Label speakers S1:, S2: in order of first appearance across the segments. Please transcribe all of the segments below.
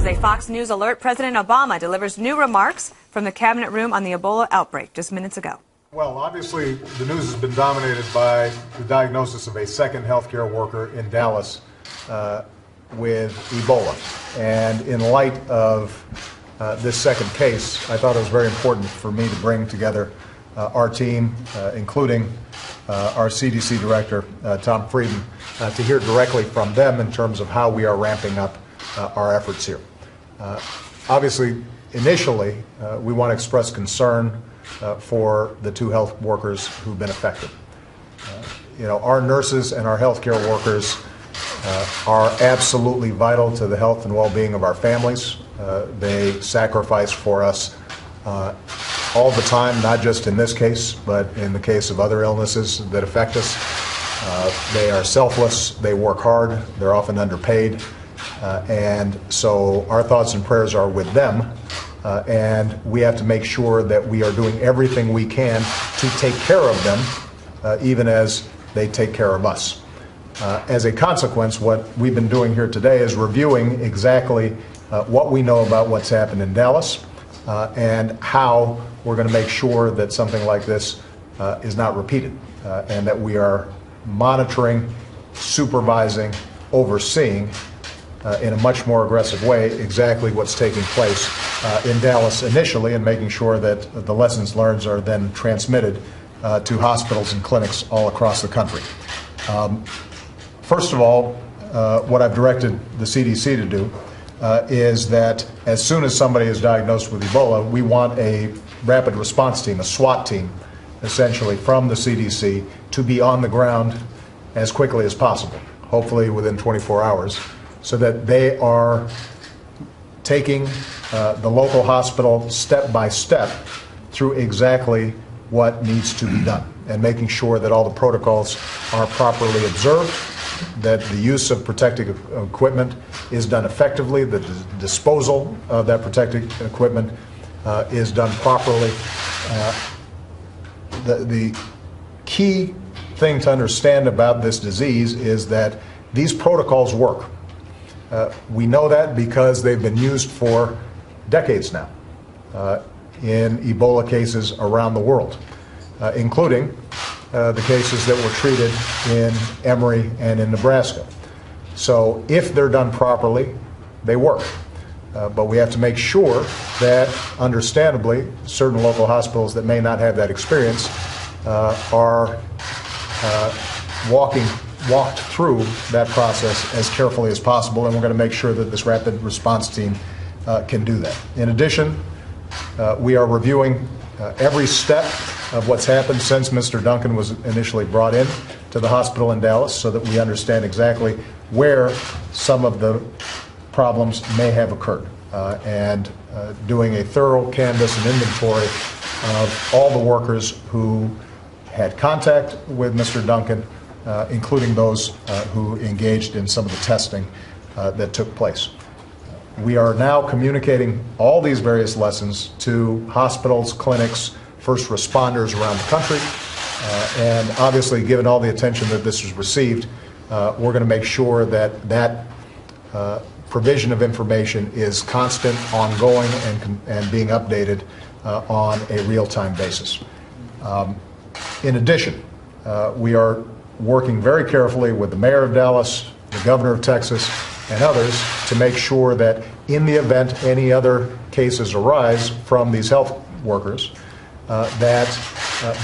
S1: a Fox News alert. President Obama delivers new remarks from the cabinet room on the Ebola outbreak just minutes ago.
S2: Well, obviously, the news has been dominated by the diagnosis of a second healthcare worker in Dallas with Ebola. And in light of this second case, I thought it was very important for me to bring together our team, including our CDC director, Tom Frieden, to hear directly from them in terms of how we are ramping up our efforts here. Obviously, initially, we want to express concern for the two health workers who've been affected. Our nurses and our healthcare workers are absolutely vital to the health and well-being of our families. They sacrifice for us all the time, not just in this case, but in the case of other illnesses that affect us. They are selfless, they work hard, they're often underpaid, and so our thoughts and prayers are with them, and we have to make sure that we are doing everything we can to take care of them, even as they take care of us. As a consequence, what we've been doing here today is reviewing exactly what we know about what's happened in Dallas and how we're going to make sure that something like this is not repeated and that we are monitoring, supervising, overseeing in a much more aggressive way exactly what's taking place in Dallas initially, and making sure that the lessons learned are then transmitted to hospitals and clinics all across the country. First of all, what I've directed the CDC to do is that as soon as somebody is diagnosed with Ebola, we want a rapid response team, a SWAT team, essentially from the CDC, to be on the ground as quickly as possible, hopefully within 24 hours, so that they are taking the local hospital step by step through exactly what needs to be done and making sure that all the protocols are properly observed, that the use of protective equipment is done effectively, that the disposal of that protective equipment is done properly. The key thing to understand about this disease is that these protocols work. We know that because they've been used for decades now in Ebola cases around the world, including the cases that were treated in F.E.M.A and in Nebraska. So if they're done properly, they work. But we have to make sure that, understandably, certain local hospitals that may not have that experience are walked through that process as carefully as possible, and we're going to make sure that this rapid response team can do that. In addition, we are reviewing every step of what's happened since Mr. Duncan was initially brought in to the hospital in Dallas, so that we understand exactly where some of the problems may have occurred, and doing a thorough canvass and inventory of all the workers who had contact with Mr. Duncan, including those who engaged in some of the testing that took place. We are now communicating all these various lessons to hospitals, clinics, first responders around the country, and obviously, given all the attention that this has received, we're going to make sure that that provision of information is constant, ongoing, and being updated on a real-time basis. In addition, we are working very carefully with the mayor of Dallas, the governor of Texas, and others to make sure that in the event any other cases arise from these health workers, that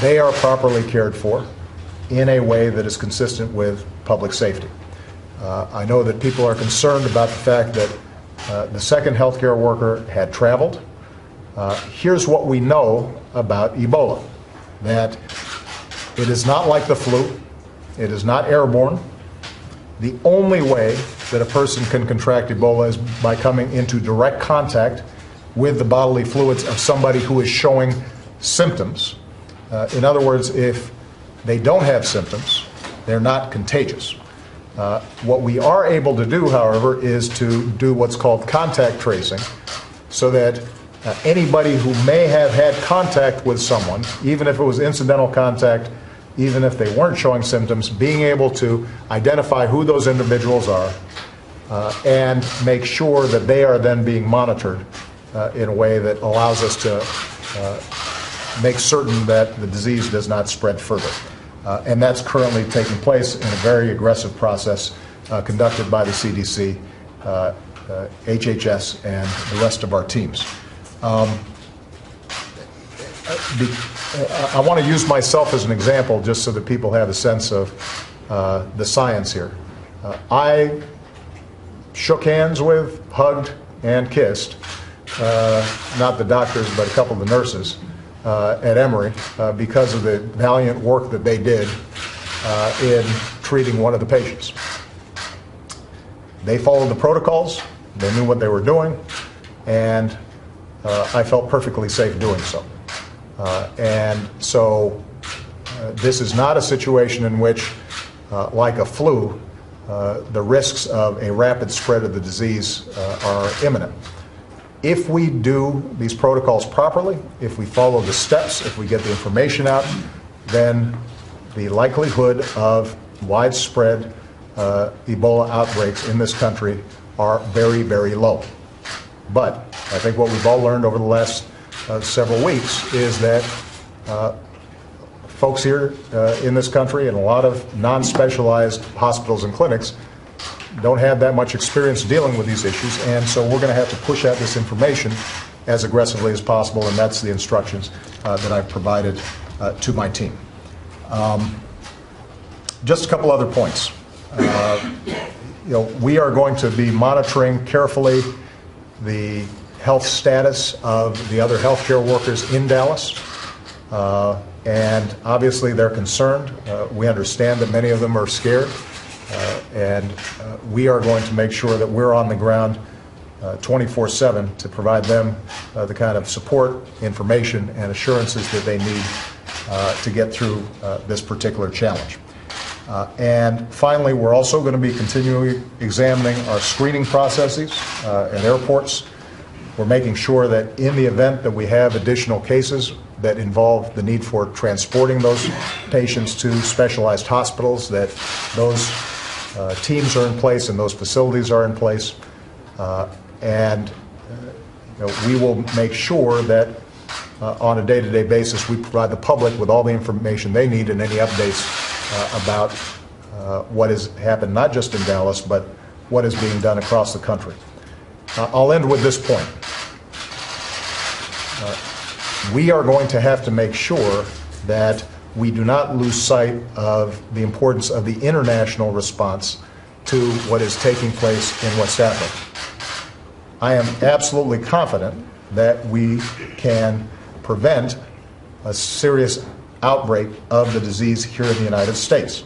S2: they are properly cared for in a way that is consistent with public safety. I know that people are concerned about the fact that the second healthcare worker had traveled. Here's what we know about Ebola, that it is not like the flu. It is not airborne. The only way that a person can contract Ebola is by coming into direct contact with the bodily fluids of somebody who is showing symptoms. In other words, if they don't have symptoms, they're not contagious. What we are able to do, however, is to do what's called contact tracing, so that anybody who may have had contact with someone, even if it was incidental contact, even if they weren't showing symptoms, being able to identify who those individuals are and make sure that they are then being monitored in a way that allows us to make certain that the disease does not spread further. And that's currently taking place in a very aggressive process conducted by the CDC, HHS, and the rest of our teams. I want to use myself as an example just so that people have a sense of the science here. I shook hands with, hugged, and kissed, not the doctors, but a couple of the nurses at Emory because of the valiant work that they did in treating one of the patients. They followed the protocols, they knew what they were doing, and I felt perfectly safe doing so. And so this is not a situation in which, like a flu, the risks of a rapid spread of the disease are imminent. If we do these protocols properly, if we follow the steps, if we get the information out, then the likelihood of widespread Ebola outbreaks in this country are very, very low. But I think what we've all learned over the last several weeks is that folks here in this country and a lot of non-specialized hospitals and clinics don't have that much experience dealing with these issues, and so we're going to have to push out this information as aggressively as possible, and that's the instructions that I've provided to my team. Just a couple other points. We are going to be monitoring carefully the health status of the other healthcare workers in Dallas, and obviously they're concerned. We understand that many of them are scared, and we are going to make sure that we're on the ground 24/7 to provide them the kind of support, information, and assurances that they need to get through this particular challenge. And finally, we're also going to be continually examining our screening processes at airports. We're making sure that in the event that we have additional cases that involve the need for transporting those patients to specialized hospitals, that those teams are in place and those facilities are in place. We will make sure that on a day-to-day basis we provide the public with all the information they need and any updates about what has happened not just in Dallas, but what is being done across the country. I'll end with this point. We are going to have to make sure that we do not lose sight of the importance of the international response to what is taking place in West Africa. I am absolutely confident that we can prevent a serious outbreak of the disease here in the United States.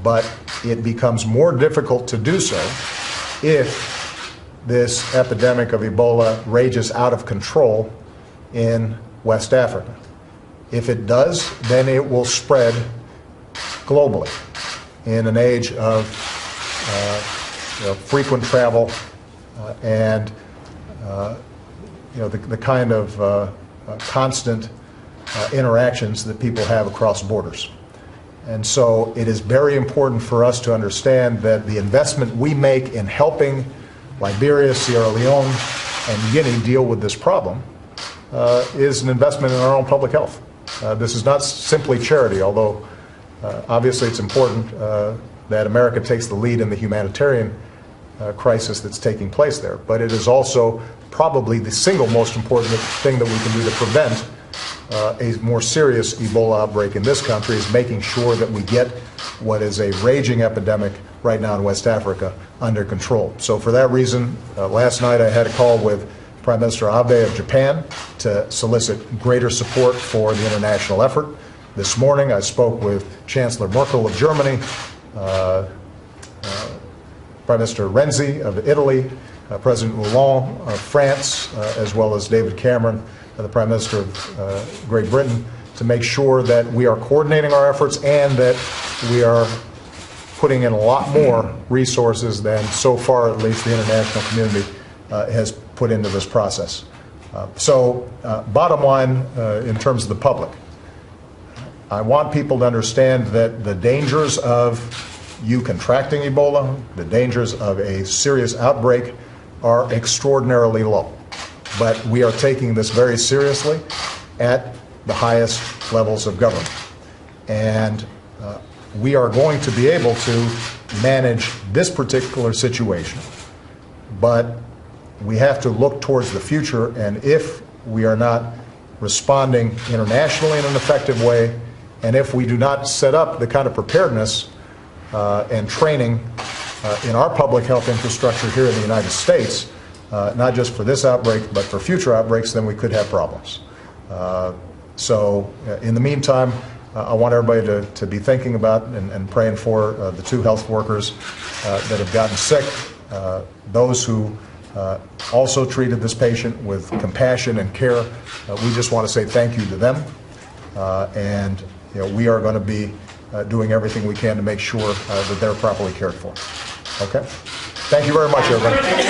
S2: But it becomes more difficult to do so if this epidemic of Ebola rages out of control in West Africa. If it does, then it will spread globally in an age of frequent travel and the kind of constant interactions that people have across borders. And so it is very important for us to understand that the investment we make in helping Liberia, Sierra Leone, and Guinea deal with this problem is an investment in our own public health. This is not simply charity, although obviously it's important that America takes the lead in the humanitarian crisis that's taking place there. But it is also probably the single most important thing that we can do to prevent a more serious Ebola outbreak in this country, is making sure that we get what is a raging epidemic right now in West Africa under control. So for that reason, last night I had a call with Prime Minister Abe of Japan to solicit greater support for the international effort. This morning I spoke with Chancellor Merkel of Germany, Prime Minister Renzi of Italy, President Hollande of France, as well as David Cameron, the Prime Minister of Great Britain, to make sure that we are coordinating our efforts and that we are putting in a lot more resources than so far, at least, the international community has put into this process. Bottom line, in terms of the public, I want people to understand that the dangers of you contracting Ebola, the dangers of a serious outbreak are extraordinarily low. But we are taking this very seriously at the highest levels of government. And we are going to be able to manage this particular situation, but we have to look towards the future, and if we are not responding internationally in an effective way, and if we do not set up the kind of preparedness and training in our public health infrastructure here in the United States, not just for this outbreak, but for future outbreaks, then we could have problems. So in the meantime, I want everybody to be thinking about and praying for the 2 health workers that have gotten sick, those who also treated this patient with compassion and care. We just want to say thank you to them, and we are going to be doing everything we can to make sure that they're properly cared for. Okay? Thank you very much, everybody.